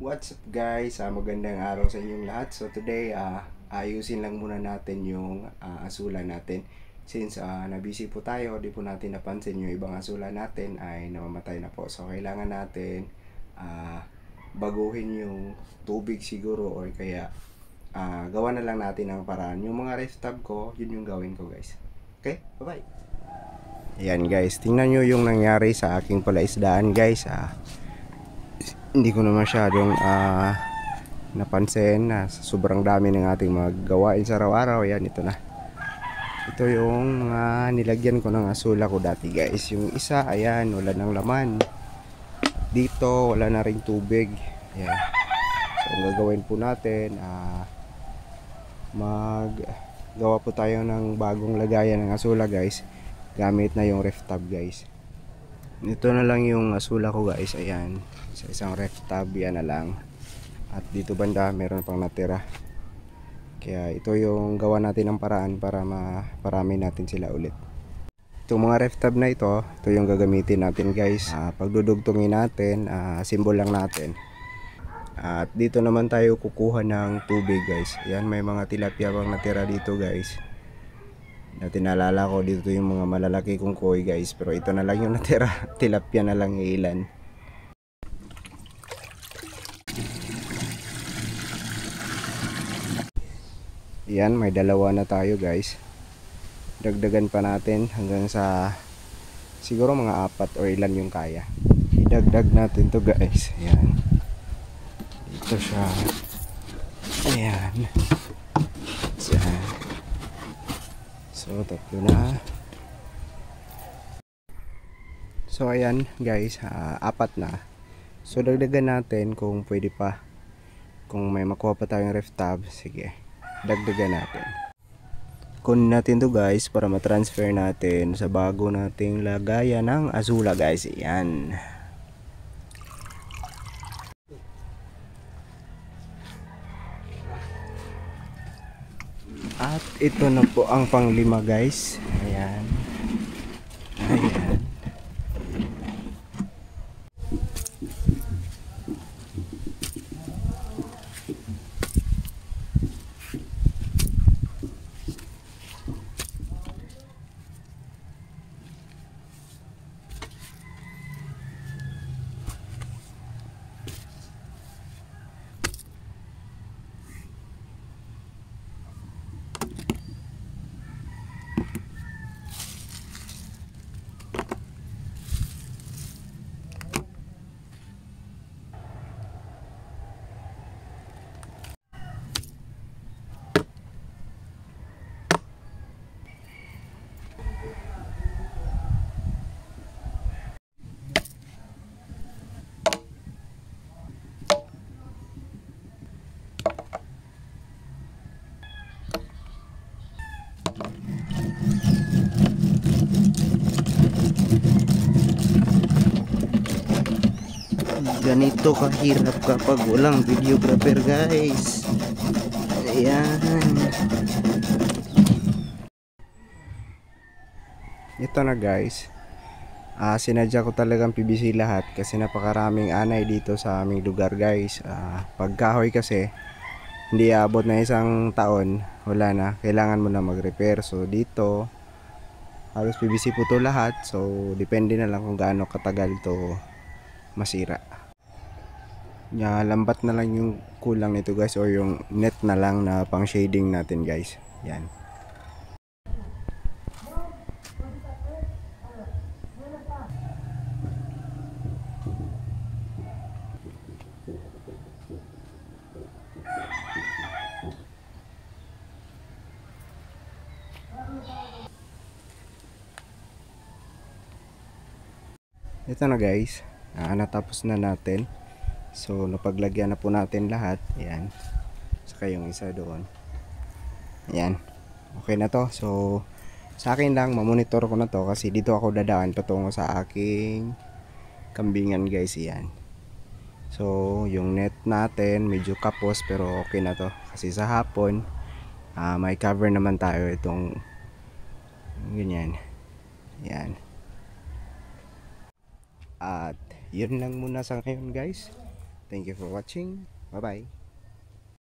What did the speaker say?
What's up guys? Magandang araw sa inyong lahat. So today, ayusin lang muna natin yung asulan natin. Since nabisi po tayo, di po natin napansin yung ibang asulan natin ay namamatay na po. So kailangan natin baguhin yung tubig siguro or kaya gawa na lang natin ang paraan. Yung mga ref tab ko, yun yung gawin ko guys. Okay? Bye-bye! Ayan guys, tingnan nyo yung nangyari sa aking palaisdaan guys. Hindi ko na masyadong napansin na sobrang dami ng ating mga gawain sa araw-araw. Yan, ito na. Ito yung mga nilagyan ko ng asula ko dati guys. Yung isa, ayan, wala nang laman. Dito, wala na ring tubig. Ayan. So, ang gagawin po natin, maggawa po tayo ng bagong lagayan ng asula guys. Gamit na yung ref tab guys. Ito na lang yung asula ko guys. Ayan, sa isang ref tab, yan na lang. At dito banda meron pang natira. Kaya ito yung gawa natin ng paraan para maparami natin sila ulit. Itong mga ref tab na ito yung gagamitin natin guys. Pagdudugtungin natin, symbol lang natin. At dito naman tayo kukuha ng tubig guys. Ayan, may mga tilapia pang natira dito guys. Dati naalala ko dito yung mga malalaki kong koi guys, pero ito na lang yung natira. Tilapia na lang ilan. Yan, may dalawa na tayo guys. Dagdagan pa natin hanggang sa siguro mga 4 or ilan yung kaya. Idagdag natin to guys. Ayan, dito siya. Ayan. Ayan. So, tatlo na. So, ayan guys, 4 na. So, dagdagan natin kung pwede pa. Kung may makuha pa tayong ref tab, sige, dagdagan natin. Kunin natin to guys para matransfer natin sa bago nating lagayan ng asula guys. Ayan. At ito na po ang pang-5 guys. Ayan. Ayan. Ganito kahirap kapag walang videographer guys. Ayan. Ito na guys. Sinadya ko talagang PVC lahat kasi napakaraming anay dito sa aming lugar guys. Pagkahoy kasi hindi abot na isang taon, wala na, kailangan mo na mag-repair. So dito halos PVC po to lahat. So depende na lang kung gaano katagal to masira. Lambat na lang yung kulang nito guys, or yung net na lang na pang shading natin guys. Yan. Ito na guys, natapos na natin. So napaglagyan na po natin lahat. Ayan. Saka yung isa doon. Ayan. Okay na to. So sa akin lang, mamonitor ko na to kasi dito ako dadaan patungo sa aking kambingan guys. Ayan. So yung net natin medyo kapos pero okay na to. Kasi sa hapon may cover naman tayo itong ganyan. Ayan. At yun lang muna sa ngayon guys. Thank you for watching. Bye bye.